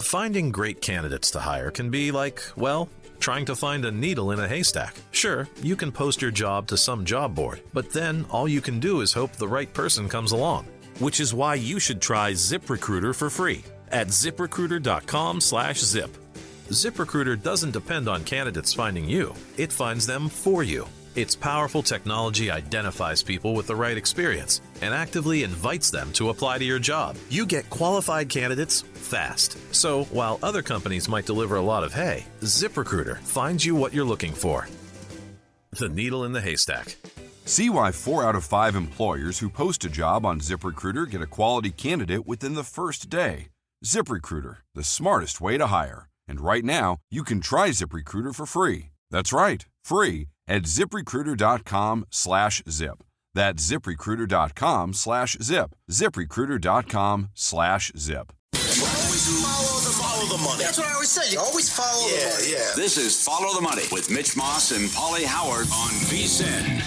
Finding great candidates to hire can be like, well, trying to find a needle in a haystack. Sure, you can post your job to some job board, but then all you can do is hope the right person comes along. Which is why you should try ZipRecruiter for free at ZipRecruiter.com/zip. ZipRecruiter doesn't depend on candidates finding you. It finds them for you. Its powerful technology identifies people with the right experience and actively invites them to apply to your job. You get qualified candidates fast. So while other companies might deliver a lot of hay, ZipRecruiter finds you what you're looking for. The needle in the haystack. See why 4 out of 5 employers who post a job on ZipRecruiter get a quality candidate within the first day. ZipRecruiter, the smartest way to hire. And right now, you can try ZipRecruiter for free. That's right, free at ZipRecruiter.com/zip. That's ZipRecruiter.com/zip. ZipRecruiter.com/zip. Follow the money. That's what I always say. You always follow the money. Yeah. This is Follow the Money with Mitch Moss and Paulie Howard on VSiN.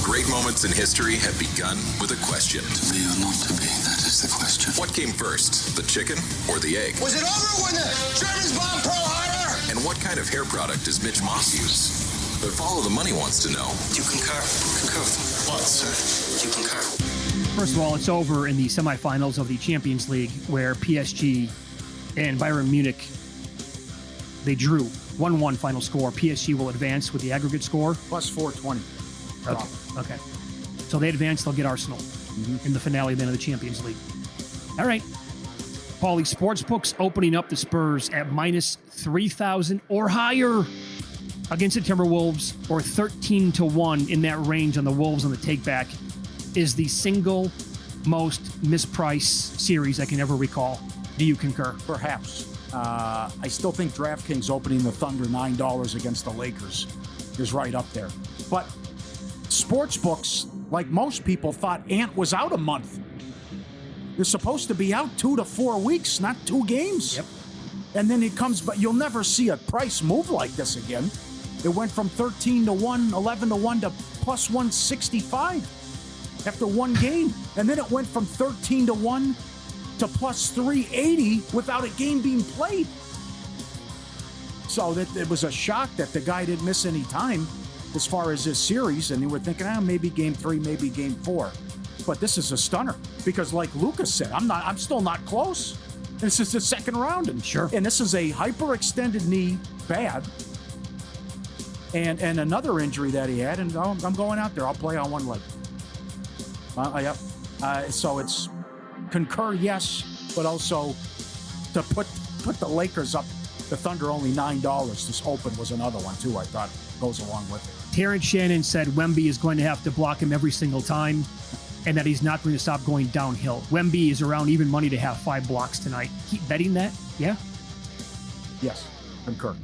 Great moments in history have begun with a question. To be or not to be, that is the question. What came first, the chicken or the egg? Was it over when the Germans bombed Pearl Harbor? And what kind of hair product does Mitch Moss use? But Follow the Money wants to know. Do you concur? Concur with what, sir? Do you concur? First of all, it's over in the semifinals of the Champions League where PSG and Bayern Munich, they drew 1-1 final score. PSG will advance with the aggregate score. Plus 420. Okay. So they advance, they'll get Arsenal in the finale then of the Champions League. All right. Paulie, sportsbooks opening up the Spurs at minus 3,000 or higher against the Timberwolves, or 13-1 in that range on the Wolves on the take-back, is the single most mispriced series I can ever recall. Do you concur? Perhaps. I still think DraftKings opening the Thunder $9 against the Lakers is right up there. But sportsbooks, like most people, thought Ant was out a month. They're supposed to be out 2 to 4 weeks, not 2 games. Yep. And then it comes, but you'll never see a price move like this again. It went from 13-1, 11-1 to plus 165 after 1 game. And then it went from 13-1 to plus 380 without a game being played. So it was a shock that the guy didn't miss any time as far as this series, and they were thinking, maybe game 3, maybe game 4. But this is a stunner because, like Lucas said, I'm still not close. This is the second round, and this is a hyperextended knee, bad, and another injury that he had. And I'm going out there. I'll play on one leg. Yep. So it's concur, yes, but also to put the Lakers up. The Thunder only $9. This open was another one too. I thought goes along with it. Terrence Shannon said Wemby is going to have to block him every single time, and that he's not going to stop going downhill. Wemby is around even money to have 5 blocks tonight. Keep betting that? Yeah? Yes, concur.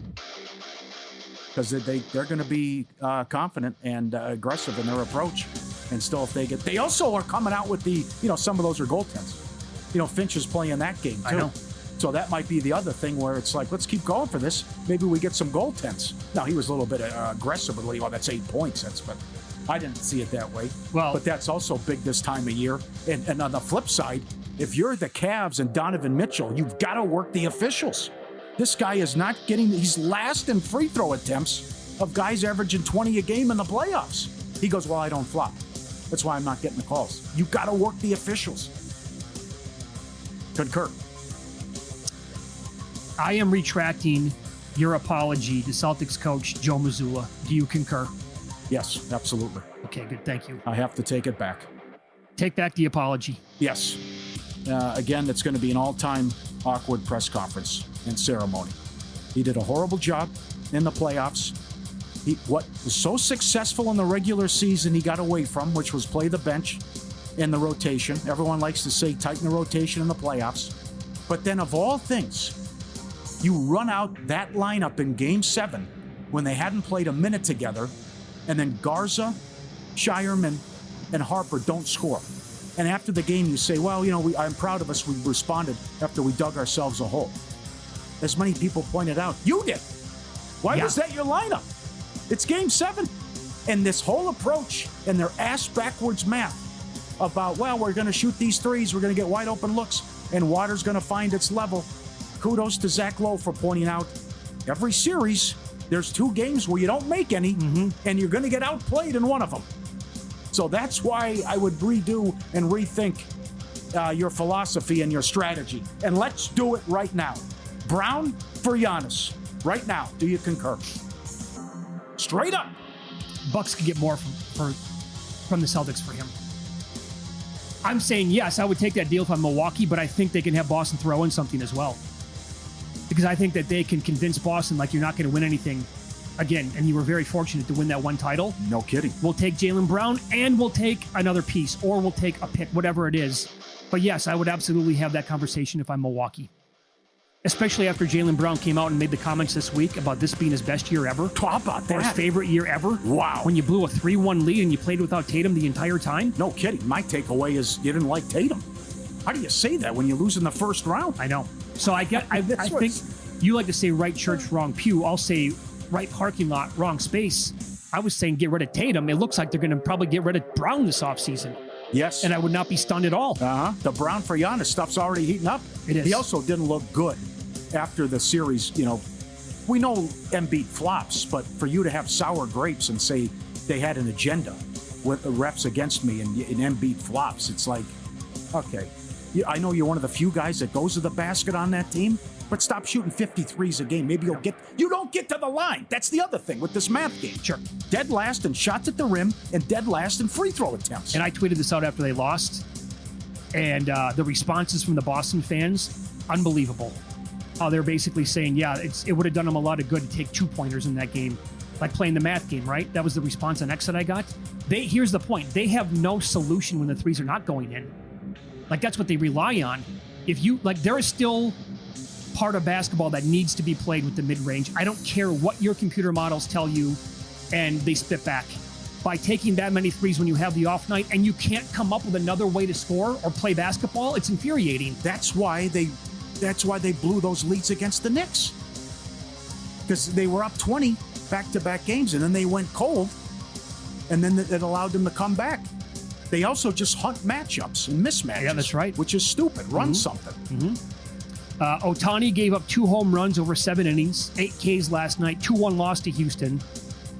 Because they're going to be confident and aggressive in their approach. And still, if they also are coming out with some of those are goaltends. Finch is playing that game too. I know. So that might be the other thing where it's like, let's keep going for this. Maybe we get some goaltends. Now, he was a little bit aggressive with, that's 8 points. But I didn't see it that way. Well, but that's also big this time of year. And on the flip side, if you're the Cavs and Donovan Mitchell, you've got to work the officials. This guy is not he's last in free throw attempts of guys averaging 20 a game in the playoffs. He goes, well, I don't flop. That's why I'm not getting the calls. You've got to work the officials. Concur. I am retracting your apology to Celtics coach Joe Mazzulla. Do you concur? Yes, absolutely. Okay, good. Thank you. I have to take it back. Take back the apology. Yes. Again, it's going to be an all-time awkward press conference and ceremony. He did a horrible job in the playoffs. What was so successful in the regular season he got away from, which was play the bench in the rotation. Everyone likes to say tighten the rotation in the playoffs. But then of all things, you run out that lineup in Game 7 when they hadn't played a minute together, and then Garza, Shireman, and Harper don't score. And after the game, you say, well, I'm proud of us. We responded after we dug ourselves a hole. As many people pointed out, you did. Why was that your lineup? It's Game 7. And this whole approach and their ass-backwards math about, well, we're going to shoot these threes, we're going to get wide open looks, and water's going to find its level. Kudos to Zach Lowe for pointing out every series, there's 2 games where you don't make any, and you're going to get outplayed in one of them. So that's why I would redo and rethink your philosophy and your strategy. And let's do it right now. Brown for Giannis. Right now. Do you concur? Straight up. Bucks could get more from the Celtics for him. I'm saying yes, I would take that deal if I'm Milwaukee, but I think they can have Boston throw in something as well. Because I think that they can convince Boston like you're not going to win anything again, and you were very fortunate to win that one title. No kidding. We'll take Jaylen Brown, and we'll take another piece, or we'll take a pick, whatever it is. But yes, I would absolutely have that conversation if I'm Milwaukee. Especially after Jaylen Brown came out and made the comments this week about this being his best year ever. How about that? Or his favorite year ever. Wow. When you blew a 3-1 lead and you played without Tatum the entire time. No kidding. My takeaway is you didn't like Tatum. How do you say that when you lose in the first round? I know. So I think you like to say right church, wrong pew. I'll say right parking lot, wrong space. I was saying get rid of Tatum. It looks like they're going to probably get rid of Brown this offseason. Yes. And I would not be stunned at all. The Brown for Giannis stuff's already heating up. It is. He also didn't look good after the series. You know, we know Embiid flops, but for you to have sour grapes and say they had an agenda with the refs against me and Embiid flops, it's like, okay. I know you're one of the few guys that goes to the basket on that team, but stop shooting 53s a game. Maybe you don't get to the line. That's the other thing with this math game. Sure. Dead last in shots at the rim and dead last in free throw attempts. And I tweeted this out after they lost. And the responses from the Boston fans, unbelievable. How they're basically saying, yeah, it would have done them a lot of good to take 2-pointers in that game. Like playing the math game, right? That was the response on X that I got. Here's the point. They have no solution when the threes are not going in. Like, that's what they rely on. There is still part of basketball that needs to be played with the mid-range. I don't care what your computer models tell you, and they spit back. By taking that many threes when you have the off night and you can't come up with another way to score or play basketball, it's infuriating. That's why they blew those leads against the Knicks. Because they were up 20 back-to-back games, and then they went cold, and then it allowed them to come back. They also just hunt matchups and mismatches. Yeah, that's right. Which is stupid. Run something. Ohtani gave up 2 home runs over 7 innings, 8 Ks last night, 2-1 loss to Houston.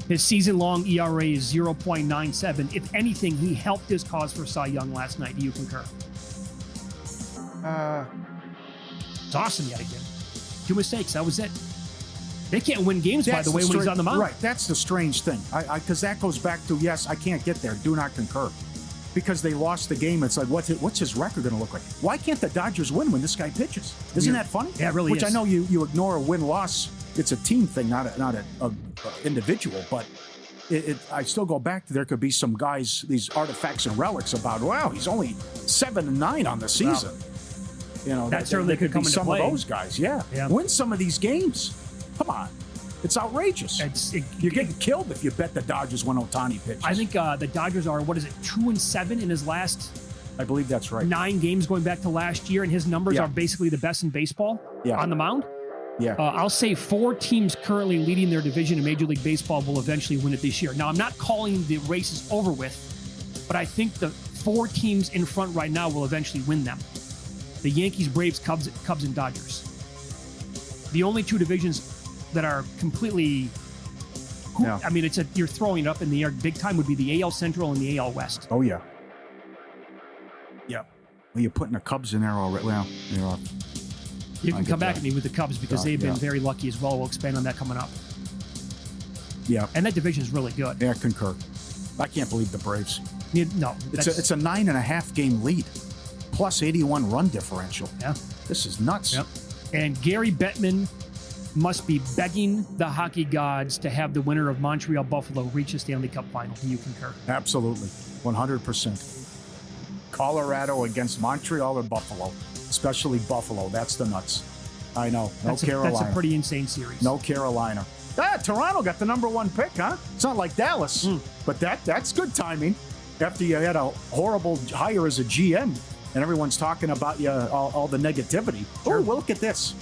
His season-long ERA is 0.97. If anything, he helped his cause for Cy Young last night. Do you concur? It's awesome yet again. 2 mistakes. That was it. They can't win games, by the way, when he's on the mound. Right. That's the strange thing. Because that goes back to, yes, I can't get there. Do not concur. Because they lost the game. It's like, what's his record going to look like? Why can't the Dodgers win when this guy pitches? Isn't that funny? Yeah, it really Which is. I know you ignore a win-loss. It's a team thing, not an individual. But I still go back to there could be some guys, these artifacts and relics about, wow, he's only 7-9 on the season. Wow. You know, that certainly could come be into some play. of those guys. Yeah. Win some of these games. Come on. It's outrageous. You're getting killed if you bet the Dodgers when Ohtani pitches. I think the Dodgers are, 2-7 in his last I believe that's right. 9 games going back to last year, and his numbers are basically the best in baseball on the mound. Yeah. I'll say 4 teams currently leading their division in Major League Baseball will eventually win it this year. Now, I'm not calling the races over with, but I think the 4 teams in front right now will eventually win them. The Yankees, Braves, Cubs, and Dodgers. The only 2 divisions that are completely, I mean, you're throwing it up in the air big time would be the AL Central and the AL West. Oh, yeah. Yeah. Well, you're putting the Cubs in there already. Well, you can come back at me with the Cubs because they've been very lucky as well. We'll expand on that coming up. Yeah. And that division is really good. Yeah, concur. I can't believe the Braves. No. It's a 9.5 game lead, plus 81 run differential. Yeah. This is nuts. Yep. And Gary Bettman must be begging the hockey gods to have the winner of Montreal Buffalo reach the Stanley Cup final. Do you concur? Absolutely. 100%. Colorado against Montreal or Buffalo, especially Buffalo. That's the nuts. I know. Carolina. That's a pretty insane series. No Carolina. Toronto got the #1 pick, huh? It's not like Dallas, but that's good timing. After you had a horrible hire as a GM and everyone's talking about you, all the negativity. Sure. Oh, well, look at this.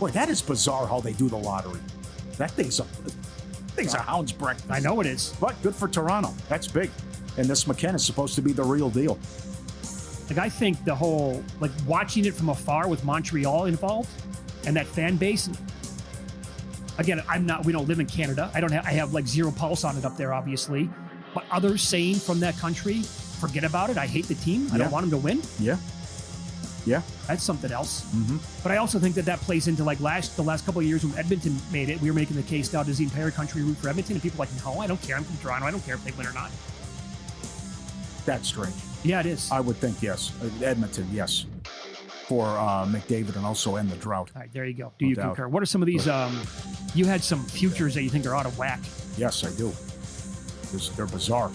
Boy, that is bizarre how they do the lottery. That thing's a hound's breakfast. I know it is. But good for Toronto. That's big. And this McKenna's supposed to be the real deal. Like, I think the whole, like, watching it from afar with Montreal involved and that fan base. Again, we don't live in Canada. I have like zero pulse on it up there, obviously. But others saying from that country, forget about it. I hate the team. I don't want them to win. Yeah. Yeah. That's something else. Mm-hmm. But I also think that plays into like the last couple of years when Edmonton made it. We were making the case now, does the entire country root for Edmonton? And people are like, no, I don't care. I'm from Toronto. I don't care if they win or not. That's strange. Yeah, it is. I would think yes. Edmonton, yes. For McDavid and also end the drought. All right, there you go. Do you concur? What are some of these? You had some futures that you think are out of whack. Yes, I do. They're bizarre.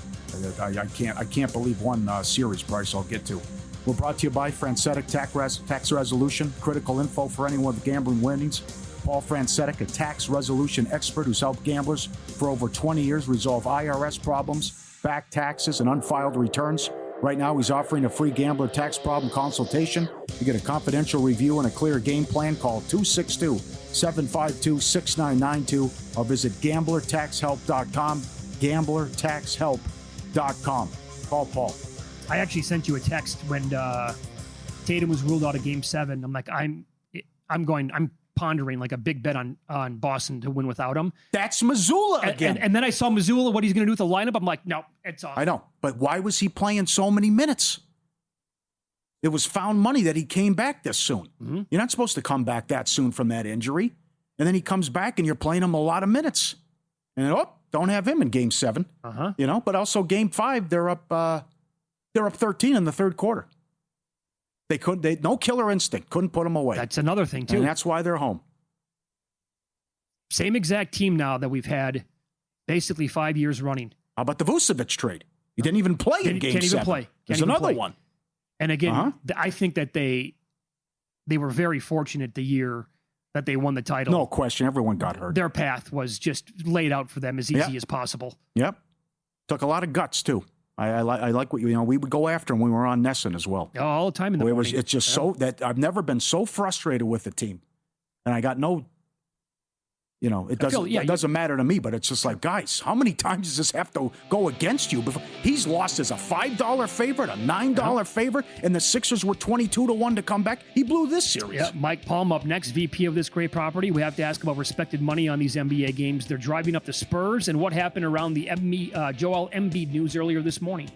I can't believe one series price I'll get to. We're brought to you by Francetic Tax Resolution. Critical info for anyone with gambling winnings. Paul Francetic, a tax resolution expert who's helped gamblers for over 20 years resolve IRS problems, back taxes, and unfiled returns. Right now, he's offering a free gambler tax problem consultation. You get a confidential review and a clear game plan. Call 262-752-6992 or visit gamblertaxhelp.com. gamblertaxhelp.com. Call Paul. I actually sent you a text when Tatum was ruled out of Game 7. I'm like, I'm pondering like a big bet on Boston to win without him. That's Missoula again. And then I saw Missoula, what he's going to do with the lineup. I'm like, no, it's off. I know, but why was he playing so many minutes? It was found money that he came back this soon. Mm-hmm. You're not supposed to come back that soon from that injury. And then he comes back and you're playing him a lot of minutes. And don't have him in Game 7. Uh-huh. But also Game 5, they're up 13 in the third quarter. No killer instinct. Couldn't put them away. That's another thing, too. And that's why they're home. Same exact team now that we've had basically 5 years running. How about the Vucevic trade? He didn't even play in Game 7. Can't even play. There's another one. And again, I think that they were very fortunate the year that they won the title. No question. Everyone got hurt. Their path was just laid out for them as easy as possible. Yep. Took a lot of guts, too. I like what we would go after him when we were on Nesson as well. Oh, all the time in the morning. It's just so that I've never been so frustrated with the team. And I got no, it doesn't matter to me, but it's just like, guys, how many times does this have to go against you? Before? He's lost as a $5 favorite, a $9 favorite, and the Sixers were 22-1 to come back. He blew this series. Yeah, Mike Palm up next, VP of this great property. We have to ask about respected money on these NBA games. They're driving up the Spurs and what happened around the Joel Embiid news earlier this morning.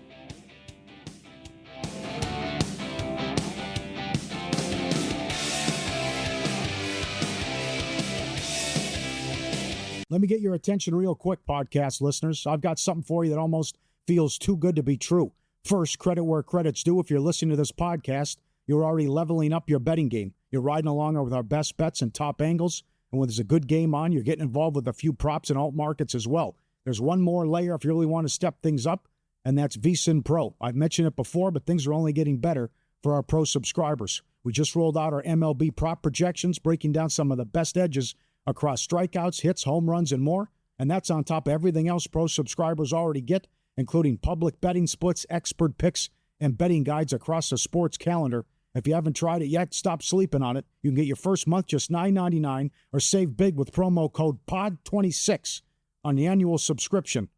Let me get your attention real quick, podcast listeners. I've got something for you that almost feels too good to be true. First, credit where credit's due. If you're listening to this podcast, you're already leveling up your betting game. You're riding along with our best bets and top angles. And when there's a good game on, you're getting involved with a few props and alt markets as well. There's one more layer if you really want to step things up, and that's VSiN Pro. I've mentioned it before, but things are only getting better for our pro subscribers. We just rolled out our MLB prop projections, breaking down some of the best edges across strikeouts, hits, home runs, and more. And that's on top of everything else pro subscribers already get, including public betting splits, expert picks, and betting guides across the sports calendar. If you haven't tried it yet, stop sleeping on it. You can get your first month just $9.99 or save big with promo code POD26 on the annual subscription.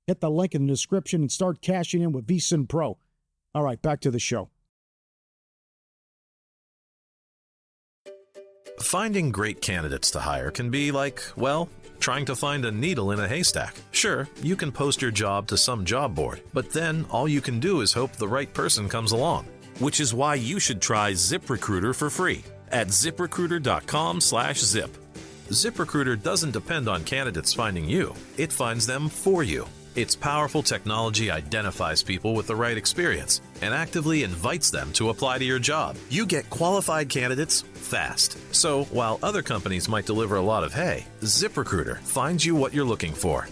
Hit the link in the description and start cashing in with VSiN Pro. All right, back to the show. Finding great candidates to hire can be like, well, trying to find a needle in a haystack. Sure, you can post your job to some job board, but then all you can do is hope the right person comes along. Which is why you should try ZipRecruiter for free at ZipRecruiter.com/zip. ZipRecruiter doesn't depend on candidates finding you. It finds them for you. Its powerful technology identifies people with the right experience and actively invites them to apply to your job. You get qualified candidates fast. So while other companies might deliver a lot of hay, ZipRecruiter finds you what you're looking for.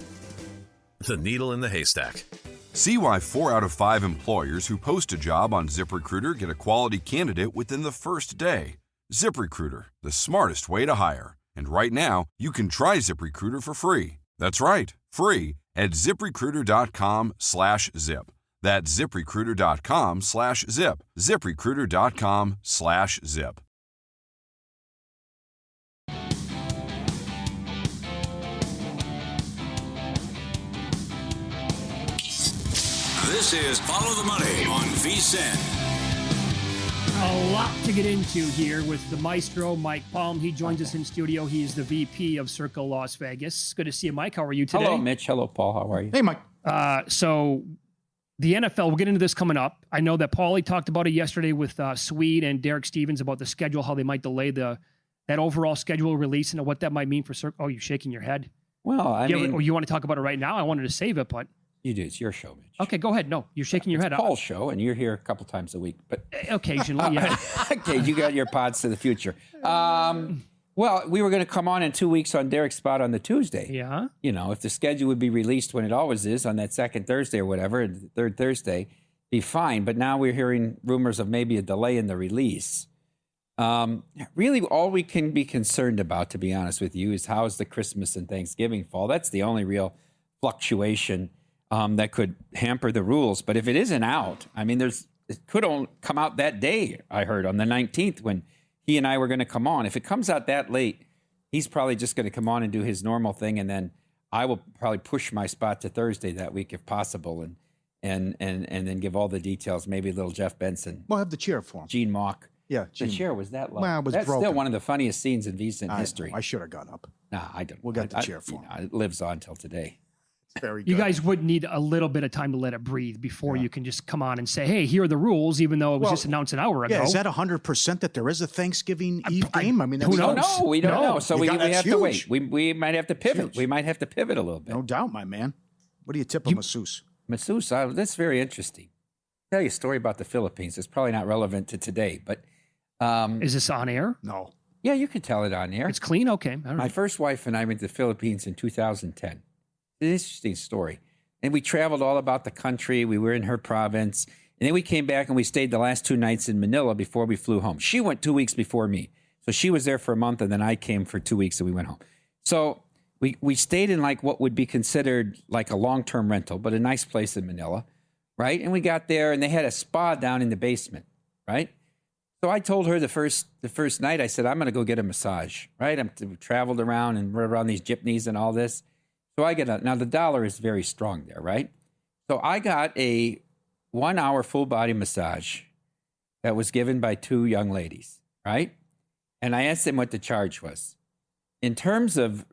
The needle in the haystack. See why 4 out of 5 employers who post a job on ZipRecruiter get a quality candidate within the first day. ZipRecruiter, the smartest way to hire. And right now, you can try ZipRecruiter for free. That's right, free at ZipRecruiter.com/zip. That's ZipRecruiter.com/zip. ZipRecruiter.com/zip. This is Follow the Money on VSiN. A lot to get into here with the maestro, Mike Palm. He joins us in studio. He is the VP of Circle Las Vegas. Good to see you, Mike. How are you today? Hello, Mitch. Hello, Paul. How are you? Hey, Mike. So the NFL, we'll get into this coming up. I know that Paulie talked about it yesterday with Swede and Derek Stevens about the schedule, how they might delay that overall schedule release and what that might mean for Circle. Oh, you're shaking your head. Well, I mean, you want to talk about it right now? I wanted to save it, but you do. It's your show, Mitch. okay, go ahead. No, you're shaking your head. Paul's show, and you're here a couple times a week, but occasionally, yeah. Okay, you got your pods to the future. Well, we were going to come on in 2 weeks on Derek's spot on the Tuesday. Yeah. You know, if the schedule would be released when it always is on that second Thursday or whatever, the third Thursday, be fine. But now we're hearing rumors of maybe a delay in the release. Really, all we can be concerned about, to be honest with you, is how's the Christmas and Thanksgiving fall. That's the only real fluctuation that could hamper the rules. But if it isn't out, I mean, it could only come out that day, I heard, on the 19th when he and I were going to come on. If it comes out that late, he's probably just going to come on and do his normal thing, and then I will probably push my spot to Thursday that week if possible, and then give all the details. Maybe little Jeff Benson. We'll have the chair for him. Gene Mock. Yeah, the chair was that low. Well, it was That's broken. still one of the funniest scenes in VSiN history. I should have got up. Nah, I don't. We'll get the chair for him. It lives on till today. It's very good. You guys would need a little bit of time to let it breathe before you can just come on and say, hey, here are the rules, even though it was just announced an hour ago. Yeah, is that 100% that there is a Thanksgiving Eve game? I mean, who knows? No, we don't know. So we have to wait. huge. We might have to pivot. We might have to pivot a little bit. No doubt, my man. What do you tip a masseuse? Masseuse, that's very interesting. I'll tell you a story about the Philippines. It's probably not relevant to today, but Is this on air? No. yeah, you can tell it on air. It's clean? Okay. I don't My know. first wife and I went to the Philippines in 2010. It's an interesting story. And we traveled all about the country. We were in her province. And then we came back and we stayed the last 2 nights in Manila before we flew home. She went 2 weeks before me. So she was there for a month, and then I came for 2 weeks and we went home. So we stayed in like what would be considered like a long-term rental, but a nice place in Manila, right? And we got there and they had a spa down in the basement, right? So I told her the first night, I said, I'm going to go get a massage, right? We traveled around and rode around these jeepneys and all this. So I now the dollar is very strong there, right? So I got a 1 hour full body massage that was given by 2 young ladies, right? And I asked them what the charge was. In terms of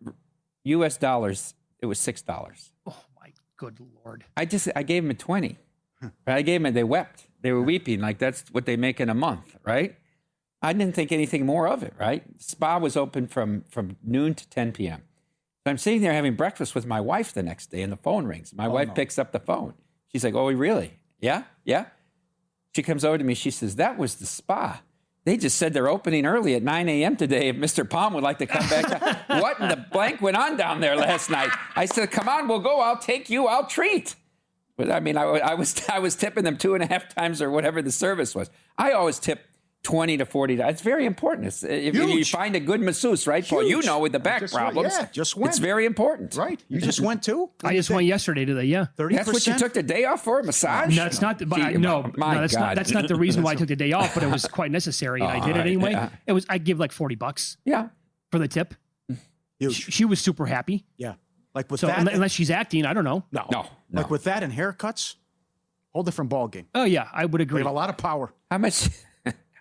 US dollars, it was $6. Oh, my good Lord. I gave them a 20. I gave them, they wept. They were weeping like that's what they make in a month, right? I didn't think anything more of it, right? Spa was open from noon to 10 p.m. So I'm sitting there having breakfast with my wife the next day and the phone rings. My wife picks up the phone. She's like, oh, really? Yeah? Yeah? She comes over to me. She says, that was the spa. They just said they're opening early at 9 a.m. today if Mr. Palm would like to come back. What in the blank went on down there last night? I said, come on, we'll go. I'll take you. I'll treat. But I mean, I was tipping them 2.5 times or whatever the service was. I always tip $20 to $40. It's very important. If you find a good masseuse, right, Paul? You know, with the back problems, just went. It's very important. Right. You just went too? I just went yesterday to 30%? That's what you took the day off for, a massage? No, that's not. That's not the reason why I took the day off. But it was quite necessary, and I did it anyway. Yeah. I give like $40. Yeah, for the tip. Huge. She was super happy. Yeah, like with so that. Unless she's acting, I don't know. No. Like with that and haircuts, whole different ball game. Oh yeah, I would agree. We have a lot of power. How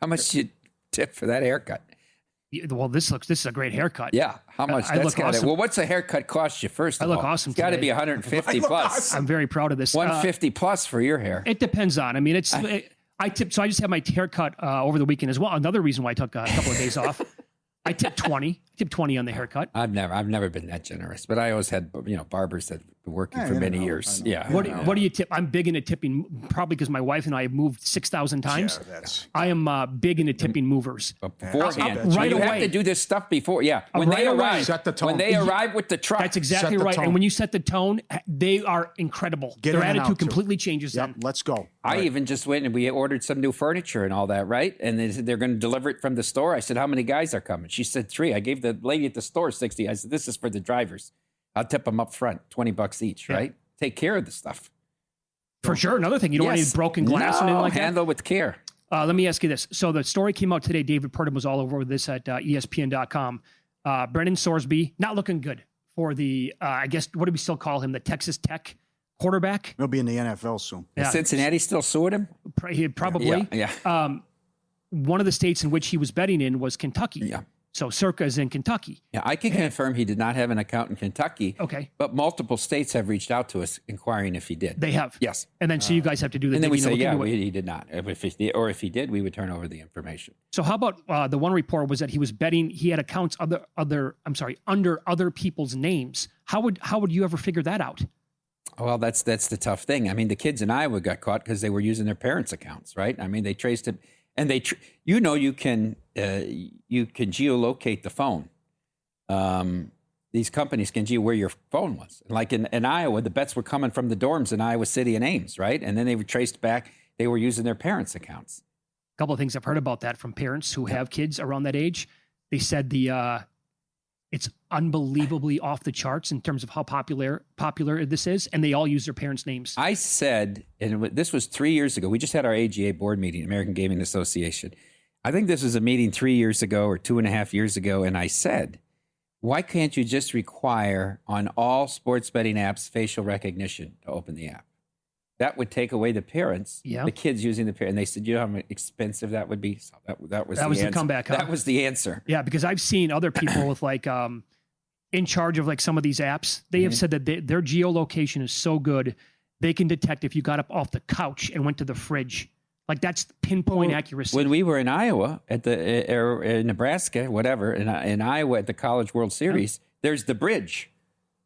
much you tip for that haircut? Well, this is a great haircut. Yeah. How much? That's got awesome. Well, what's the haircut cost you first? I look awesome. It's got to be 150 plus. I'm very proud of this. 150 plus for your hair. It depends on. I mean, I tip. So I just had my haircut over the weekend as well. Another reason why I took a couple of days off. I tipped 20. I tipped 20 on the haircut. I've never been that generous, but I always had barbers that have been working for many years. Yeah. What do you tip? I'm big into tipping, probably because my wife and I have moved 6,000 times. Yeah, I am big into tipping movers. Beforehand, right you away. have to do this stuff before. Yeah, when Right they away. arrive, Set the tone. when they arrive with the truck. That's exactly Set the right. tone. And when you set the tone, they are incredible. Get Their in and attitude out, too. completely changes. Yep, Then. let's go. I even just went and we ordered some new furniture and all that, right? And they said they're going to deliver it from the store. I said, how many guys are coming? She said 3. I gave the lady at the store 60. I said, this is for the drivers. I'll tip them up front, $20 each, right? Take care of the stuff. For sure. Another thing, you don't want any broken glass or anything like that. Handle with care. Let me ask you this. So the story came out today. David Purdom was all over this at ESPN.com. Brendan Sorsby, not looking good for the, I guess, what do we still call him? The Texas Tech quarterback? He'll be in the NFL soon. Is Cincinnati still suing him? Probably. Yeah. one of the states in which he was betting in was Kentucky. Yeah. So Circa is in Kentucky. Yeah, I can confirm he did not have an account in Kentucky. Okay. But multiple states have reached out to us inquiring if he did. They have. Yes. And then so you guys have to do the And then we digging say, and look yeah, into it. he did not. If he did, we would turn over the information. So how about the one report was that he was betting, he had accounts under other people's names. How would you ever figure that out? Well, that's the tough thing. I mean, the kids in Iowa got caught because they were using their parents' accounts, right? I mean, they traced it, and you can geolocate the phone. These companies can geo where your phone was. Like in Iowa, the bets were coming from the dorms in Iowa City and Ames, right? And then they were traced back. They were using their parents' accounts. A couple of things I've heard about that from parents who have kids around that age. They said it's unbelievably off the charts in terms of how popular this is, and they all use their parents' names. I said, and this was 3 years ago. We just had our AGA board meeting, American Gaming Association. I think this was a meeting 3 years ago or 2.5 years ago, and I said, why can't you just require on all sports betting apps facial recognition to open the app? That would take away the parents, the kids using the parents. And they said, you know how expensive that would be? So that was the comeback. Huh? That was the answer. Yeah, because I've seen other people with in charge of like some of these apps. They have said that their geolocation is so good, they can detect if you got up off the couch and went to the fridge. Like that's pinpoint accuracy. When we were in Iowa or in Nebraska, whatever, in Iowa at the College World Series, there's the bridge,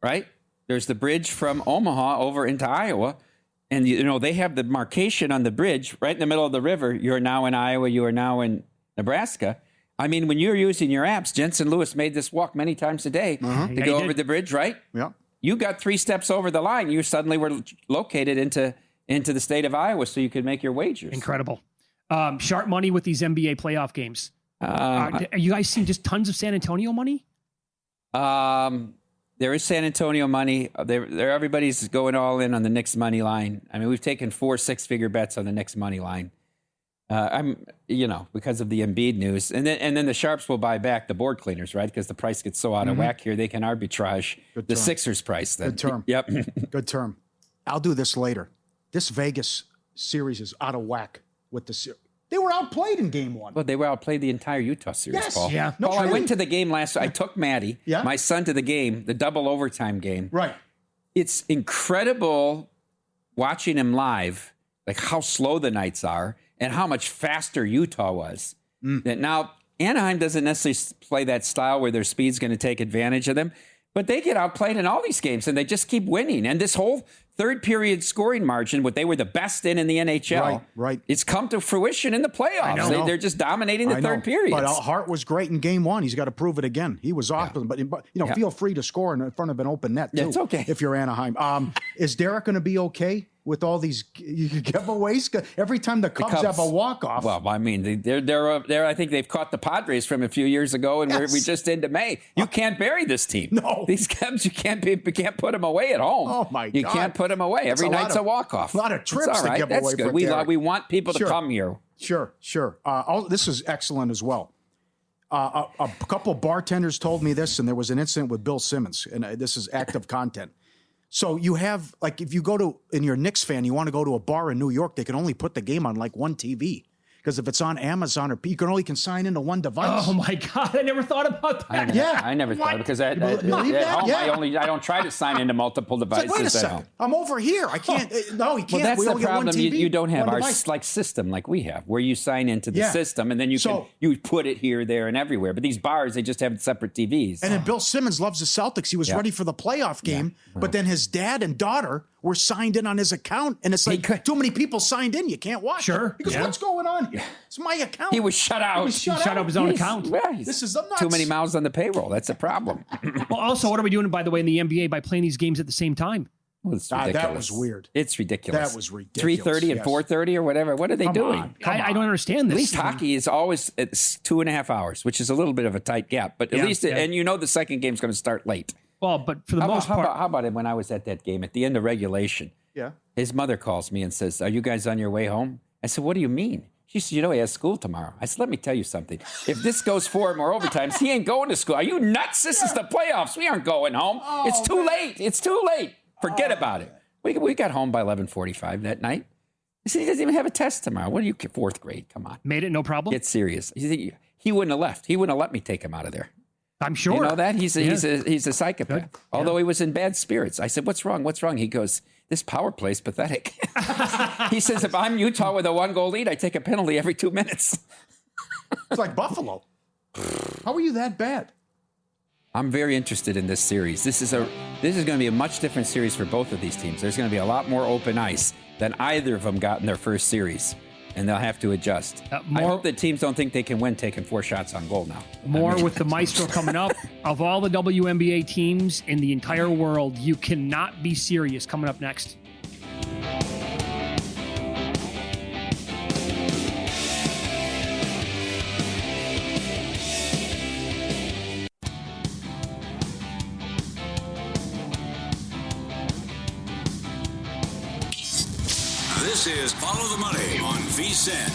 right? There's the bridge from Omaha over into Iowa. And, they have the marcation on the bridge right in the middle of the river. You're now in Iowa. You are now in Nebraska. I mean, when you're using your apps, Jensen Lewis made this walk many times a day to go over the bridge, right? Yeah. You got 3 steps over the line. You suddenly were located into the state of Iowa so you could make your wagers. Incredible. Sharp money with these NBA playoff games. Are you guys seeing just tons of San Antonio money? There is San Antonio money. Everybody's going all in on the Knicks money line. I mean, we've taken 4 6-figure bets on the Knicks money line. Because of the Embiid news, and then the sharps will buy back the board cleaners, right? Because the price gets so out of whack here, they can arbitrage the Sixers price. Then. Good term. Yep. Good term. I'll do this later. This Vegas series is out of whack with the series. They were outplayed in game 1. Well, they were outplayed the entire Utah series, yes. Paul. Yeah. No, Paul, I went to the game I took Maddie, my son, to the game, the double overtime game. Right. It's incredible watching him live, like how slow the Knights are and how much faster Utah was. That now Anaheim doesn't necessarily play that style where their speed's going to take advantage of them, but they get outplayed in all these games and they just keep winning. And this whole third period scoring margin, what they were the best in the NHL, right. It's come to fruition in the playoffs. They're just dominating the third period. But Hart was great in game 1. He's got to prove it again. He was awesome. But feel free to score in front of an open net, too. It's okay. If you're Anaheim. Is Derek going to be okay with all these giveaways? Every time the Cubs have a walk-off. Well, I mean, they're I think they've caught the Padres from a few years ago, and we just into May. You can't bury this team. No. These Cubs, you can't put them away at home. Oh, my God. You can't put them away. Every night's a walk-off. A lot of trips It's all right. to give That's away good. for We want people to come here. Sure. This is excellent as well. A couple bartenders told me this, and there was an incident with Bill Simmons, and this is active content. So you have, if you go and you're a Knicks fan, you want to go to a bar in New York, they can only put the game on one TV. Because if it's on Amazon you can sign into one device. Oh my God! I never thought about that. I never thought because at home I don't try to sign into multiple devices. Wait a second, I'm over here. I can't. No, you can't. Well, that's we the only problem. Get one TV, you don't have our device. system like we have, where you sign into the system and then you put it here, there, and everywhere. But these bars, they just have separate TVs. And then Bill Simmons loves the Celtics. He was ready for the playoff game, but then his dad and daughter were signed in on his account, and it's like too many people signed in. You can't watch. Sure. Because what's going on here? It's my account. He was shut out. He shut out his own account. Well, this is nuts. Too many mouths on the payroll. That's a problem. Well, also, what are we doing, by the way, in the NBA by playing these games at the same time? Well, it's ridiculous. That was weird. It's ridiculous. That was ridiculous. 3:30 and 4:30 or whatever. What are they doing? I don't understand this. At least hockey is always it's 2.5 hours, which is a little bit of a tight gap. But at least, and the second game's going to start late. Well, but for the most part. How about it when I was at that game at the end of regulation? Yeah. His mother calls me and says, "Are you guys on your way home?" I said, "What do you mean?" She said, he has school tomorrow. I said, let me tell you something. If this goes 4 more overtimes, he ain't going to school. Are you nuts? This is the playoffs. We aren't going home. It's too late. It's too late. Forget about it. We got home by 11:45 that night. He said he doesn't even have a test tomorrow. What are you, 4th grade? Come on. Made it no problem? Get serious. He wouldn't have left. He wouldn't have let me take him out of there. I'm sure. You know that? He's a psychopath. Good. Although he was in bad spirits. I said, what's wrong? What's wrong? He goes, this power play is pathetic. He says, if I'm Utah with a 1-goal lead, I take a penalty every 2 minutes. It's like Buffalo. How are you that bad? I'm very interested in this series. This is going to be a much different series for both of these teams. There's going to be a lot more open ice than either of them got in their first series, and they'll have to adjust. I hope that teams don't think they can win taking 4 shots on goal now. More with the Maestro coming up. Of all the WNBA teams in the entire world, you cannot be serious coming up next. This is Follow the Money on VSiN.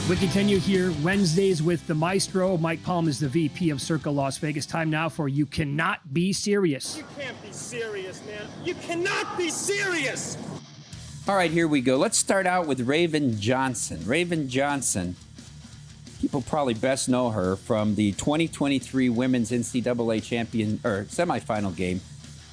We continue here Wednesdays with the Maestro. Mike Palm is the VP of Circle Las Vegas. Time now for You Cannot Be Serious. You can't be serious, man. You cannot be serious. All right, here we go. Let's start out with Raven Johnson. Raven Johnson, people probably best know her from the 2023 Women's NCAA semifinal game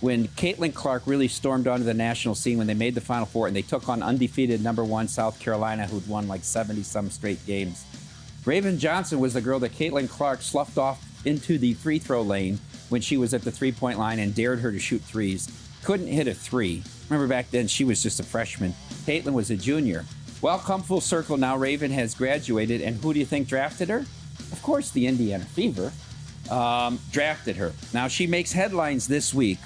when Caitlin Clark really stormed onto the national scene when they made the Final Four and they took on undefeated #1 South Carolina, who'd won like 70-some straight games. Raven Johnson was the girl that Caitlin Clark sloughed off into the free throw lane when she was at the three-point line and dared her to shoot threes. Couldn't hit a three. Remember back then, she was just a freshman. Caitlin was a junior. Well, come full circle now, Raven has graduated, and who do you think drafted her? Of course, the Indiana Fever drafted her. Now, she makes headlines this week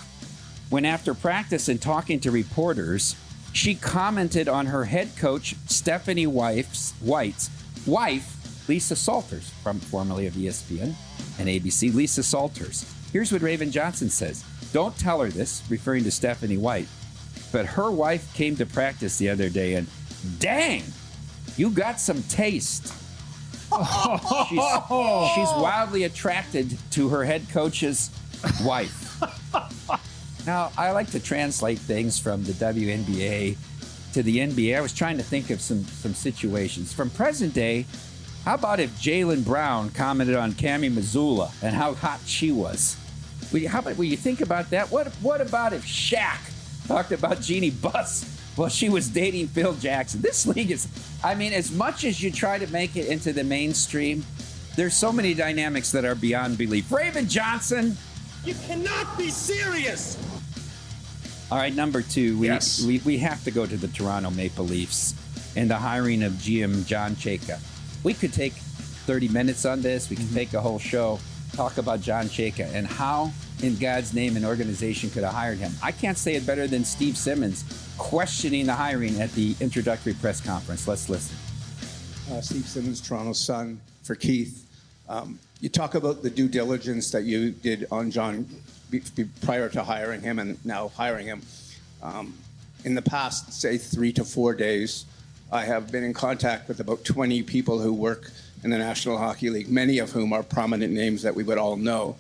when after practice and talking to reporters, she commented on her head coach, Stephanie White's wife, Lisa Salters, formerly of ESPN and ABC, Lisa Salters. Here's what Raven Johnson says. Don't tell her this, referring to Stephanie White, but her wife came to practice the other day and, dang, you got some taste. She's wildly attracted to her head coach's wife. Now, I like to translate things from the WNBA to the NBA. I was trying to think of some situations. From present day, how about if Jaylen Brown commented on Cammie Mazzulla and how hot she was? Will you think about that? What about if Shaq talked about Jeannie Buss while she was dating Phil Jackson? This league is, as much as you try to make it into the mainstream, there's so many dynamics that are beyond belief. Raven Johnson. You cannot be serious. All right, number 2, we have to go to the Toronto Maple Leafs and the hiring of GM John Chayka. We could take 30 minutes on this. We could take a whole show, talk about John Chayka and how, in God's name, an organization could have hired him. I can't say it better than Steve Simmons questioning the hiring at the introductory press conference. Let's listen. Steve Simmons, Toronto Sun, for Keith. You talk about the due diligence that you did on John prior to hiring him and now hiring him. In the past, say, 3 to 4 days, I have been in contact with about 20 people who work in the National Hockey League, many of whom are prominent names that we would all know.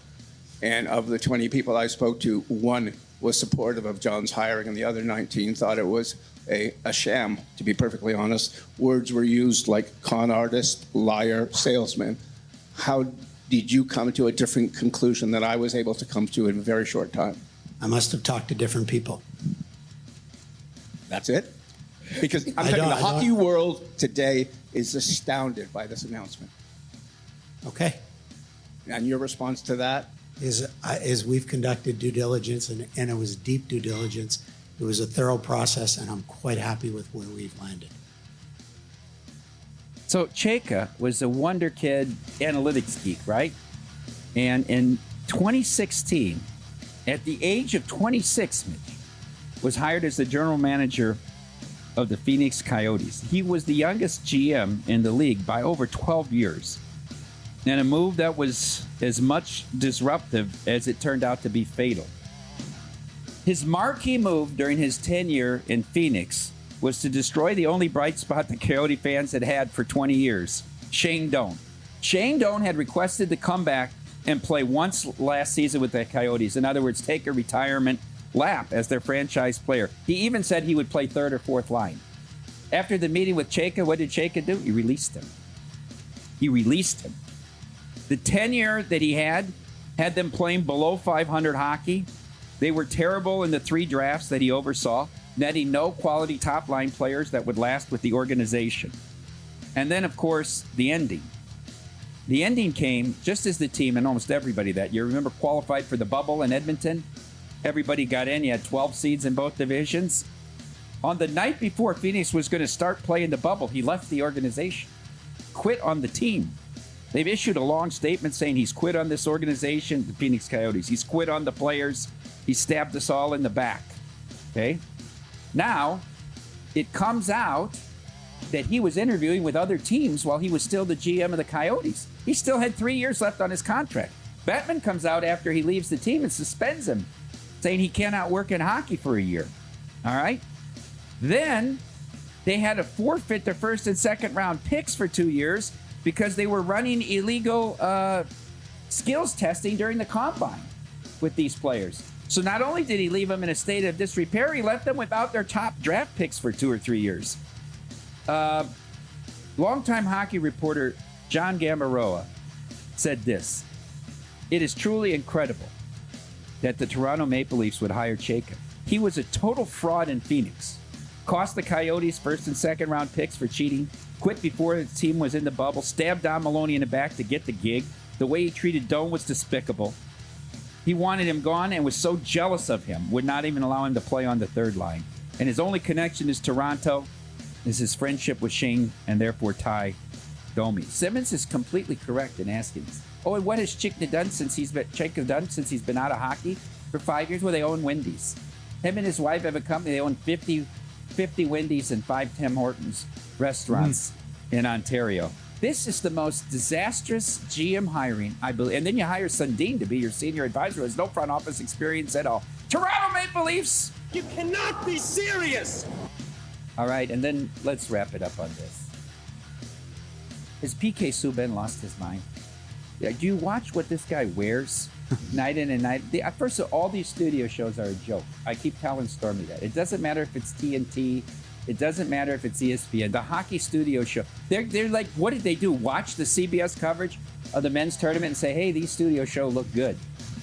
And of the 20 people I spoke to, one was supportive of John's hiring and the other 19 thought it was a sham, to be perfectly honest. Words were used like con artist, liar, salesman. How did you come to a different conclusion that I was able to come to in a very short time? I must have talked to different people. That's it? Because I'm telling you, the hockey world today is astounded by this announcement. Okay. And your response to that? Is we've conducted due diligence, and it was deep due diligence. It was a thorough process, and I'm quite happy with where we've landed. So Chayka was a wonder kid analytics geek, right? And in 2016, at the age of 26, Mitch, was hired as the general manager of the Phoenix Coyotes. He was the youngest GM in the league by over 12 years. And a move that was as much disruptive as it turned out to be fatal. His marquee move during his tenure in Phoenix was to destroy the only bright spot the Coyote fans had had for 20 years, Shane Doan. Shane Doan had requested to come back and play once last season with the Coyotes. In other words, take a retirement lap as their franchise player. He even said he would play third or fourth line. After the meeting with Chayka, what did Chayka do? He released him. The tenure that he had them playing below 500 hockey. They were terrible in the 3 drafts that he oversaw, netting no quality top-line players that would last with the organization. And then, of course, the ending. The ending came just as the team, and almost everybody that year, remember, qualified for the bubble in Edmonton? Everybody got in. You had 12 seeds in both divisions. On the night before Phoenix was going to start playing the bubble, he left the organization, quit on the team. They've issued a long statement saying he's quit on this organization, the Phoenix Coyotes. He's quit on the players. He stabbed us all in the back. Okay? Now, it comes out that he was interviewing with other teams while he was still the GM of the Coyotes. He still had 3 years left on his contract. Bettman comes out after he leaves the team and suspends him, saying he cannot work in hockey for a year. All right? Then they had to forfeit their first and second round picks for 2 years because they were running illegal skills testing during the combine with these players. So not only did he leave them in a state of disrepair, he left them without their top draft picks for 2 or 3 years. Longtime hockey reporter John Gambaroa said this: "It is truly incredible that the Toronto Maple Leafs would hire Chayka. He was a total fraud in Phoenix. Cost the Coyotes first and second round picks for cheating, quit before the team was in the bubble, stabbed Don Maloney in the back to get the gig. The way he treated Doan was despicable. He wanted him gone and was so jealous of him, would not even allow him to play on the third line. And his only connection is Toronto, is his friendship with Shane and therefore Ty Domi." Simmons is completely correct in asking this. Oh, and what has Chayka done since he's been out of hockey for 5 years? Well, they own Wendy's. Him and his wife have a company. They own 50 Wendy's and 5 Tim Hortons restaurants in Ontario. This is the most disastrous GM hiring, I believe. And then you hire Sundin to be your senior advisor who has no front office experience at all. Toronto Maple Leafs! You cannot be serious! All right, and then let's wrap it up on this. Has PK Subban lost his mind? Yeah, do you watch what this guy wears night in and night? First of all these studio shows are a joke. I keep telling Stormy that. It doesn't matter if it's TNT. It doesn't matter if it's ESPN. The hockey studio show. They're like, what did they do? Watch the CBS coverage of the men's tournament and say, hey, these studio shows look good.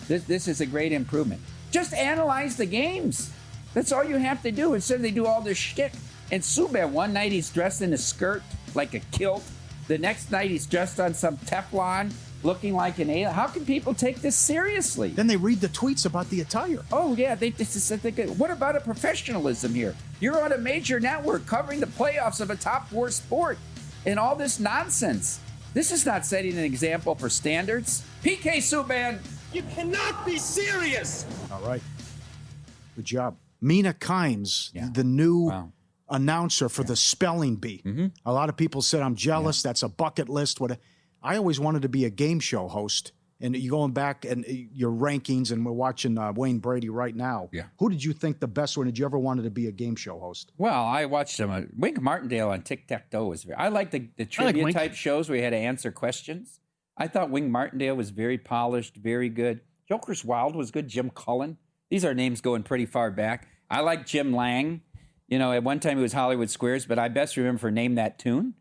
This is a great improvement. Just analyze the games. That's all you have to do. Instead, they do all this shtick. And Subban, one night he's dressed in a skirt like a kilt. The next night he's dressed on some Teflon, looking like an alien. How can people take this seriously? Then they read the tweets about the attire. Oh, yeah. What about a professionalism here? You're on a major network covering the playoffs of a top 4 sport and all this nonsense. This is not setting an example for standards. PK Subban, you cannot be serious! All right. Good job. Mina Kimes, the new announcer for the spelling bee. Mm-hmm. A lot of people said, I'm jealous. That's a bucket list. I always wanted to be a game show host. And you're going back and your rankings, and we're watching Wayne Brady right now. Yeah. Who did you think the best one? Did you ever wanted to be a game show host? Well, I watched him. Wink Martindale on Tic-Tac-Toe was I like the trivia type shows where you had to answer questions. I thought Wink Martindale was very polished, very good. Joe Chris Wild was good. Jim Cullen. These are names going pretty far back. I like Jim Lang. You know, at one time he was Hollywood Squares, but I best remember for Name That Tune.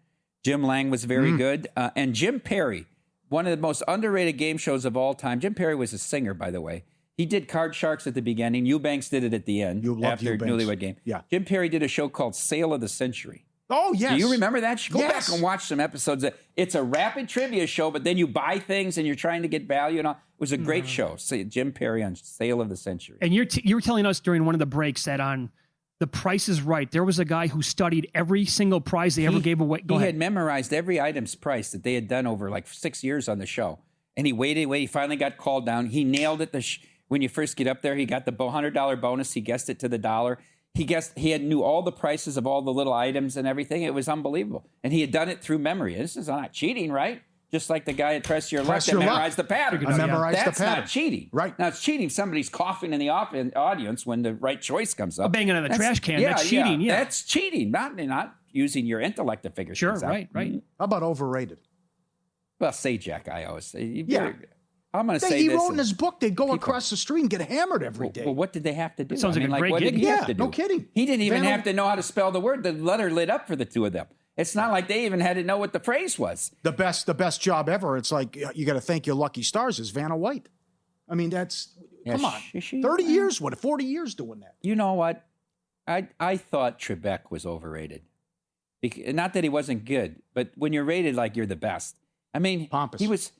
Jim Lang was very good. And Jim Perry, one of the most underrated game shows of all time. Jim Perry was a singer, by the way. He did Card Sharks at the beginning. Eubanks did it at the end after Newlywed Game. Yeah. Jim Perry did a show called Sale of the Century. Oh, yes. Do you remember that? Go back and watch some episodes. It's a rapid trivia show, but then you buy things and you're trying to get value and all. It was a great show. Jim Perry on Sale of the Century. And you were telling us during one of the breaks that on The Price is Right, there was a guy who studied every single prize they ever gave away. He had memorized every item's price that they had done over like 6 years on the show. And he waited. He finally got called down. He nailed it. When you first get up there, he got the $100 bonus. He guessed it to the dollar. He knew all the prices of all the little items and everything. It was unbelievable. And he had done it through memory. This is not cheating, right? Just like the guy at Press Your Luck that memorized the pattern. I memorized the pattern. That's not cheating. Right. Now, it's cheating. Somebody's coughing in the audience when the right choice comes up. Banging on the trash can. That's cheating. Yeah. That's cheating. Not using your intellect to figure things out. Right. How about overrated? Well, Sajak, I always say. I'm going to say he this. wrote in his book they'd go across the street and get hammered every day. Well, what did they have to do? It sounds like a great what gig. did he have to do? No kidding. He didn't even Van have to know how to spell the word. The letter lit up for the two of them. It's not like they even had to know what the phrase was. The best job ever. It's like you got to thank your lucky stars is Vanna White. I mean, come on. 30 years, 40 years doing that. You know what? I thought Trebek was overrated. Not that he wasn't good, but when you're rated like you're the best. I mean, pompous. He was.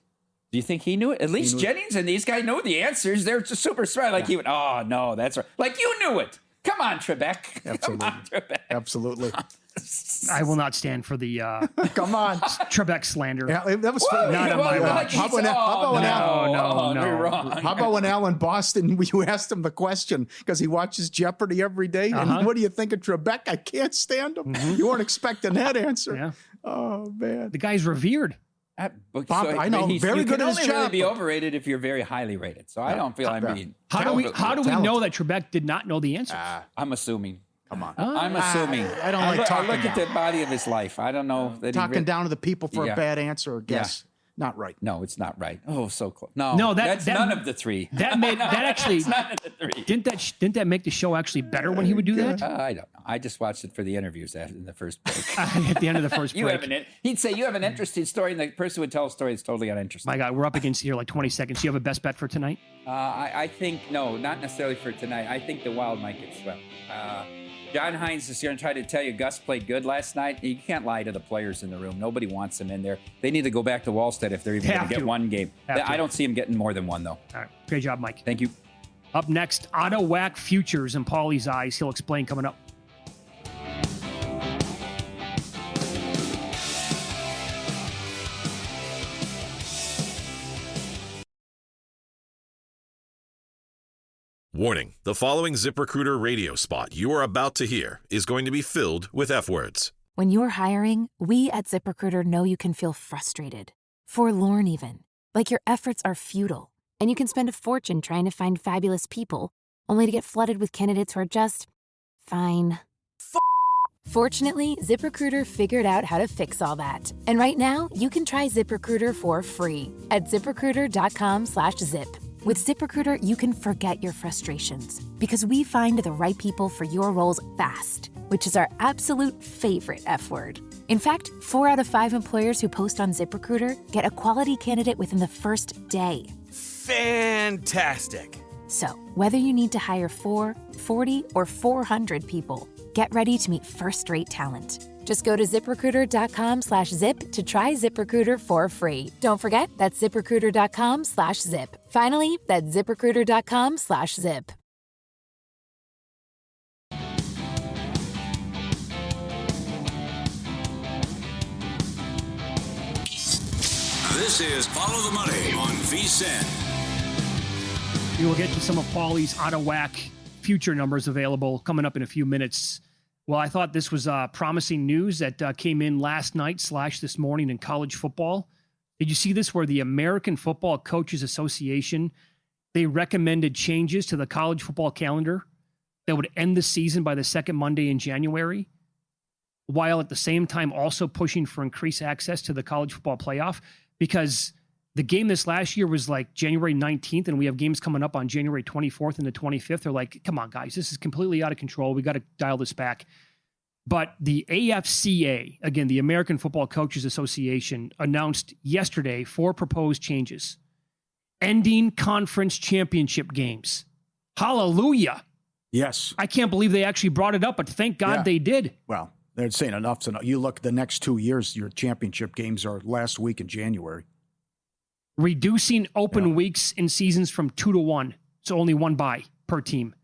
Do you think he knew it? At least Jennings and these guys know the answers. They're just super smart. Like he went, oh no, that's right. Like you knew it. Come on, Trebek. Absolutely. Come on, Trebek. Absolutely. I will not stand for the come on Trebek slander. Yeah, that was not on my watch. How about No. How about when Alan Boston, you asked him the question because he watches Jeopardy every day? And what do you think of Trebek? I can't stand him. You weren't expecting that answer. Yeah. Oh, man. The guy's revered. I know, very good at his job. You can only really be but- overrated if you're very highly rated. So I don't feel I'm being. How do we know that Trebek did not know the answers? I'm assuming. Come on. I'm assuming. I don't like talking I look at down. the body of his life. I don't know that Talking down to the people for Yeah. a bad answer or guess. Not right. No, it's not right. Oh, so close. No, that's none of the three. That actually That's none of the three. didn't that make the show actually better when he would do that? I don't know. I just watched it for the interviews in the first break. At the end of the first break. He'd say you have an interesting story, and the person would tell a story that's totally uninteresting. My God, we're up against here like 20 seconds. You have a best bet for tonight? I think no, not necessarily for tonight. I think the Wild might get swept. John Hines is going to try to tell you Gus played good last night. You can't lie to the players in the room. Nobody wants them in there. They need to go back to Wallstead if they're even going to get one game. I don't see them getting more than one, though. All right. Great job, Mike. Thank you. Up next, Otto Wack futures in Paulie's eyes. He'll explain coming up. Warning, the following ZipRecruiter radio spot you are about to hear is going to be filled with F words. When you're hiring, we at ZipRecruiter know you can feel frustrated, forlorn even, like your efforts are futile, and you can spend a fortune trying to find fabulous people, only to get flooded with candidates who are just fine. Fortunately, ZipRecruiter figured out how to fix all that. And right now, you can try ZipRecruiter for free at ZipRecruiter.com/zip. With ZipRecruiter, you can forget your frustrations because we find the right people for your roles fast, which is our absolute favorite F word. In fact, 4 out of 5 employers who post on ZipRecruiter get a quality candidate within the first day. Fantastic. So, whether you need to hire 4, 40, or 400 people, get ready to meet first-rate talent. Just go to ZipRecruiter.com/zip to try ZipRecruiter for free. Don't forget, that's ZipRecruiter.com/zip. Finally, that's ZipRecruiter.com/zip. This is Follow the Money on VSiN. We will get to some of Paulie's Otto Wack future numbers available coming up in a few minutes. Well, I thought this was promising news that came in last night / this morning in college football. Did you see this where the American Football Coaches Association, they recommended changes to the college football calendar that would end the season by the second Monday in January, while at the same time also pushing for increased access to the college football playoff? Because the game this last year was like January 19th, and we have games coming up on January 24th and the 25th. They're like, come on, guys, this is completely out of control. We got to dial this back. But the AFCA, again, the American Football Coaches Association, announced yesterday 4 proposed changes. Ending conference championship games. Hallelujah. Yes. I can't believe they actually brought it up, but thank God they did. Well, they're saying enough's enough. You look the next 2 years, your championship games are last week in January. Reducing open weeks in seasons from 2 to 1, so only 1 bye per team.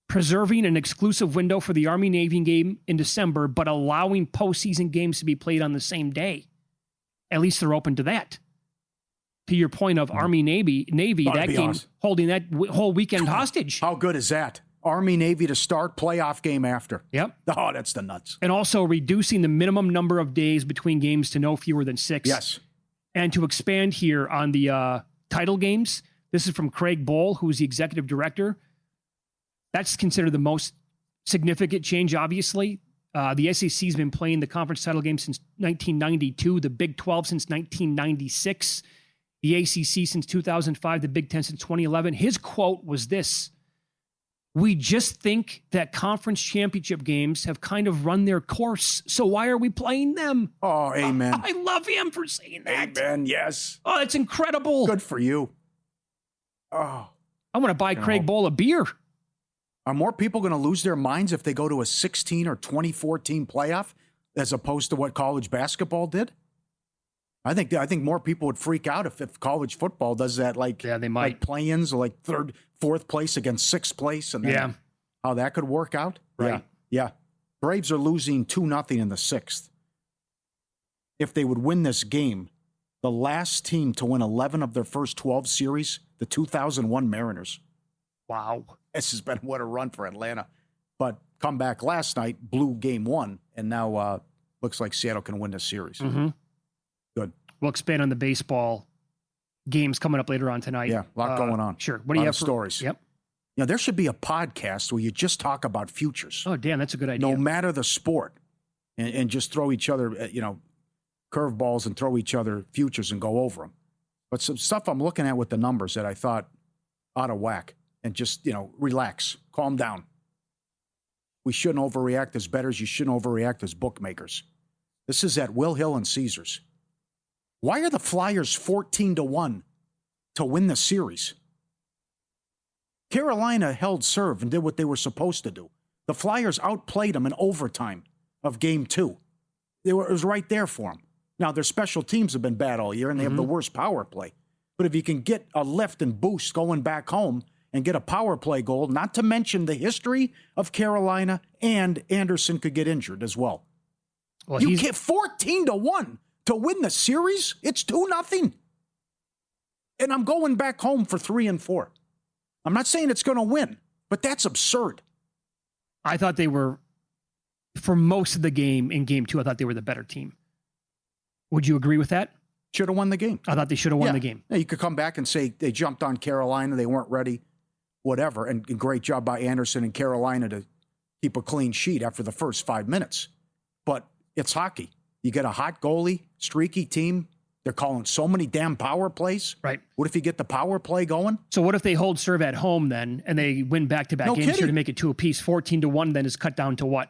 Preserving an exclusive window for the Army-Navy game in December, but allowing postseason games to be played on the same day. At least they're open to that. To your point of Army-Navy, that game awesome. holding that whole weekend hostage. How good is that? Army-Navy to start, playoff game after. Yep. Oh, that's the nuts. And also reducing the minimum number of days between games to no fewer than 6. Yes. And to expand here on the title games, this is from Craig Bohl, who's the executive director. That's considered the most significant change, obviously. The SEC's been playing the conference title game since 1992, the Big 12 since 1996. the ACC since 2005, the Big Ten since 2011. His quote was this: "We just think that conference championship games have kind of run their course, so why are we playing them?" Oh, amen. I love him for saying that. Amen, yes. Oh, that's incredible. Good for you. Oh. I want to buy Craig Bowl a beer. Are more people going to lose their minds if they go to a 16 or 24-team playoff as opposed to what college basketball did? I think more people would freak out if college football does that, they might. Like play-ins, or like third, fourth place against sixth place, and then how that could work out. Right. Yeah. Braves are losing 2-0 in the sixth. If they would win this game, the last team to win 11 of their first 12 series, the 2001 Mariners. Wow. This has been what a run for Atlanta. But come back last night, blew game one, and now looks like Seattle can win this series. Mm-hmm. Good. We'll expand on the baseball games coming up later on tonight. Yeah, a lot going on. Sure. What do you have for stories? Yep. You know, there should be a podcast where you just talk about futures. Oh, damn, that's a good idea. No matter the sport, and just throw each other, curveballs and throw each other futures and go over them. But some stuff I'm looking at with the numbers that I thought out of whack, and just, relax, calm down. We shouldn't overreact as bettors. You shouldn't overreact as bookmakers. This is at Will Hill and Caesars. Why are the Flyers 14-1 to win the series? Carolina held serve and did what they were supposed to do. The Flyers outplayed them in overtime of game 2. It was right there for them. Now, their special teams have been bad all year, and they have the worst power play. But if you can get a lift and boost going back home and get a power play goal, not to mention the history of Carolina, and Anderson could get injured as well. Well, you get 14-1 to win the series? It's 2-0. And I'm going back home for 3 and 4. I'm not saying it's going to win, but that's absurd. I thought they were, for most of the game in game 2, I thought they were the better team. Would you agree with that? Should have won the game. I thought they should have won the game. Yeah, you could come back and say they jumped on Carolina, they weren't ready, whatever. And great job by Anderson and Carolina to keep a clean sheet after the first 5 minutes. But it's hockey. You get a hot goalie, streaky team. They're calling so many damn power plays. Right. What if you get the power play going? So what if they hold serve at home then, and they win back-to-back games here to make it 2 apiece? 14-1 then is cut down to what?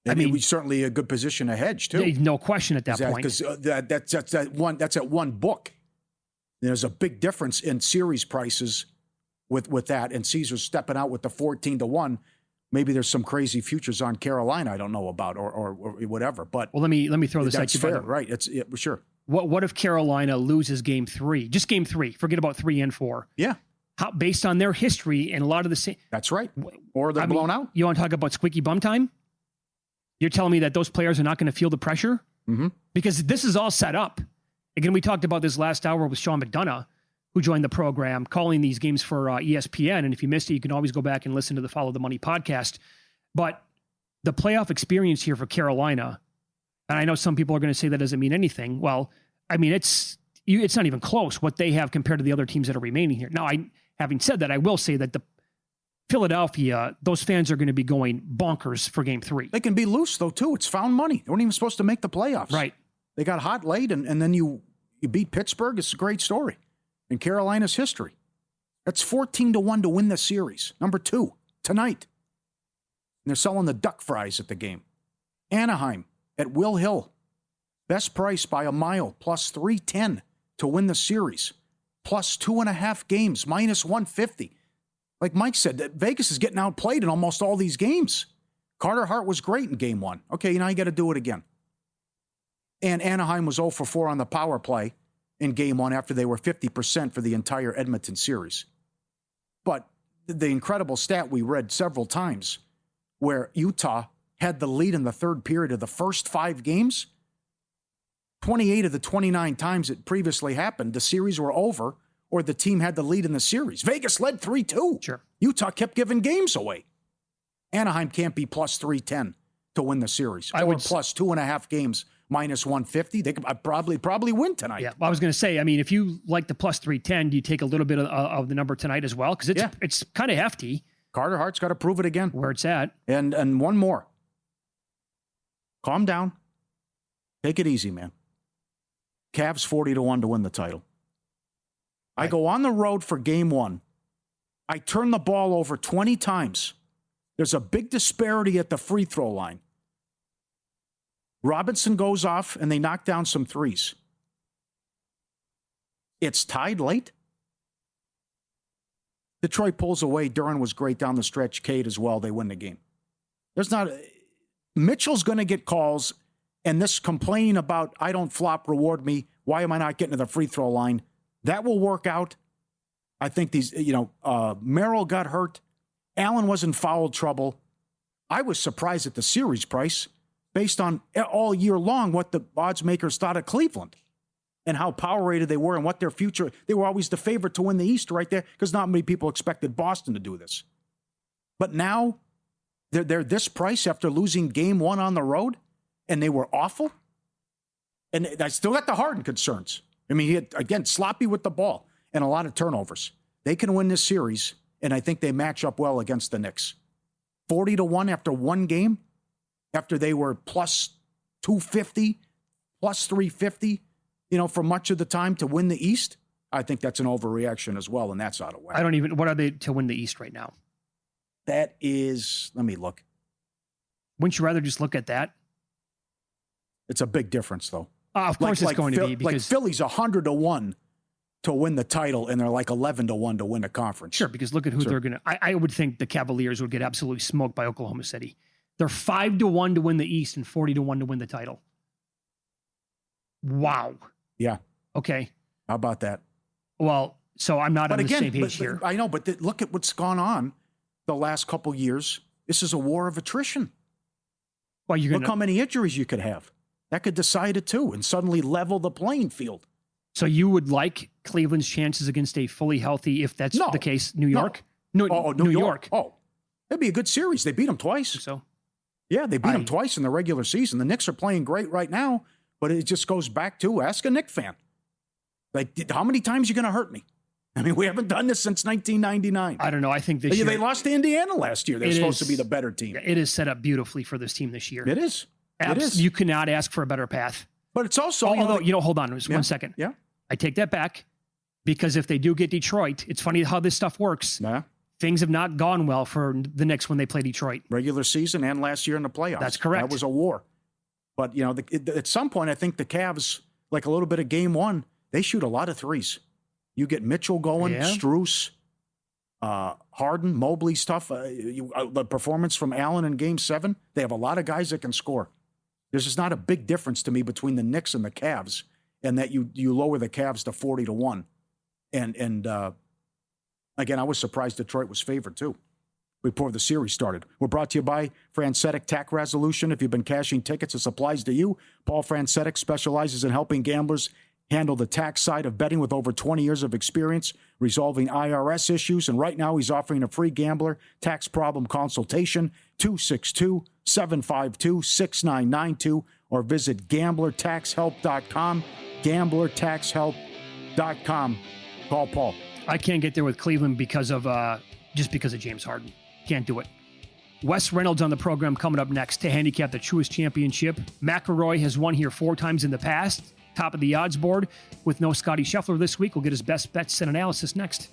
I mean, we certainly a good position to hedge too. No question at that point. Because that's at one book. There's a big difference in series prices with that, and Caesar's stepping out with the 14-1. Maybe there's some crazy futures on Carolina I don't know about, or whatever. But well, let me throw this at you. That's fair, right? Sure. What if Carolina loses game 3? Just game 3. Forget about 3 and 4. Yeah. How, based on their history and a lot of the same. That's right. Or they're blown out. You want to talk about squeaky bum time? You're telling me that those players are not going to feel the pressure? Mm-hmm. Because this is all set up. Again, we talked about this last hour with Sean McDonough, who joined the program, calling these games for ESPN. And if you missed it, you can always go back and listen to the Follow the Money podcast. But the playoff experience here for Carolina, and I know some people are going to say that doesn't mean anything. Well, I mean, it's not even close what they have compared to the other teams that are remaining here. Now, having said that, I will say that the Philadelphia, those fans are going to be going bonkers for game 3. They can be loose, though, too. It's found money. They weren't even supposed to make the playoffs. Right. They got hot late, and then you beat Pittsburgh. It's a great story in Carolina's history. That's 14-1 to win the series. Number 2, tonight. And they're selling the duck fries at the game. Anaheim at Will Hill. Best price by a mile, plus 310 to win the series. Plus 2.5 games, minus 150. Like Mike said, Vegas is getting outplayed in almost all these games. Carter Hart was great in game 1. Okay, now you got to do it again. And Anaheim was 0 for 4 on the power play in game 1 after they were 50% for the entire Edmonton series. But the incredible stat we read several times where Utah had the lead in the third period of the first 5 games, 28 of the 29 times it previously happened, the series were over or the team had the lead in the series. Vegas led 3-2. Sure. Utah kept giving games away. Anaheim can't be plus 310 to win the series. I or would plus 2.5 games, minus 150. They could probably win tonight. Yeah, well, I was going to say, I mean, if you like the plus 310, do you take a little bit of the number tonight as well? Because it's kind of hefty. Carter Hart's got to prove it again. Where it's at. And one more. Calm down. Take it easy, man. Cavs 40-1 to win the title. I go on the road for game 1. I turn the ball over 20 times. There's a big disparity at the free throw line. Robinson goes off, and they knock down some threes. It's tied late. Detroit pulls away. Duren was great down the stretch. Cade as well. They win the game. Mitchell's going to get calls, and this complaining about, I don't flop, reward me. Why am I not getting to the free throw line? That will work out. I think Merrill got hurt. Allen was in foul trouble. I was surprised at the series price based on all year long what the odds makers thought of Cleveland and how power rated they were and what their future. They were always the favorite to win the East right there because not many people expected Boston to do this. But now they're this price after losing game 1 on the road, and they were awful. And I still got the Harden concerns. I mean, he had, again, sloppy with the ball and a lot of turnovers. They can win this series, and I think they match up well against the Knicks. 40-1 after one game, after they were plus 250, plus 350, for much of the time to win the East. I think that's an overreaction as well, and that's out of whack. What are they to win the East right now? That is, let me look. Wouldn't you rather just look at that? It's a big difference, though. Of course it's going to be. Because Philly's 100-1 to win the title, and they're like 11-1 to win the conference. Sure, because look at who they're going to. I would think the Cavaliers would get absolutely smoked by Oklahoma City. They're 5-1 to win the East and 40-1 to win the title. Wow. Yeah. Okay. How about that? Well, so I'm not on the same page here. I know, but look at what's gone on the last couple years. This is a war of attrition. Well, look how many injuries you could have. That could decide it too and suddenly level the playing field. So you would like Cleveland's chances against a fully healthy, if that's the case, New York? No. New York. Oh, that'd be a good series. They beat them twice. So? Yeah, they beat them twice in the regular season. The Knicks are playing great right now, but it just goes back to, ask a Knicks fan. Like, how many times are you going to hurt me? I mean, we haven't done this since 1999. I don't know. I think this year. They lost to Indiana last year. They're supposed to be the better team. It is set up beautifully for this team this year. It is. It is. You cannot ask for a better path. But it's also. Although, hold on 1 second. Yeah. I take that back because if they do get Detroit, it's funny how this stuff works. Yeah. Things have not gone well for the Knicks when they play Detroit. Regular season and last year in the playoffs. That's correct. That was a war. But, at some point, I think the Cavs, like a little bit of game 1, they shoot a lot of threes. You get Mitchell going, Strus, Harden, Mobley stuff. The performance from Allen in game 7, they have a lot of guys that can score. There's just not a big difference to me between the Knicks and the Cavs, and that you lower the Cavs to 40-1. And again, I was surprised Detroit was favored too before the series started. We're brought to you by Francetic Tax Resolution. If you've been cashing tickets, this applies to you. Paul Francetic specializes in helping gamblers handle the tax side of betting with over 20 years of experience resolving IRS issues. And right now he's offering a free gambler tax problem consultation, 262-752-6992, or visit gamblertaxhelp.com, gamblertaxhelp.com. Call Paul. I can't get there with Cleveland because of James Harden. Can't do it. Wes Reynolds on the program coming up next to handicap the Truist Championship. McElroy has won here 4 times in the past. Top of the odds board with no Scotty Scheffler this week. We'll get his best bets and analysis next.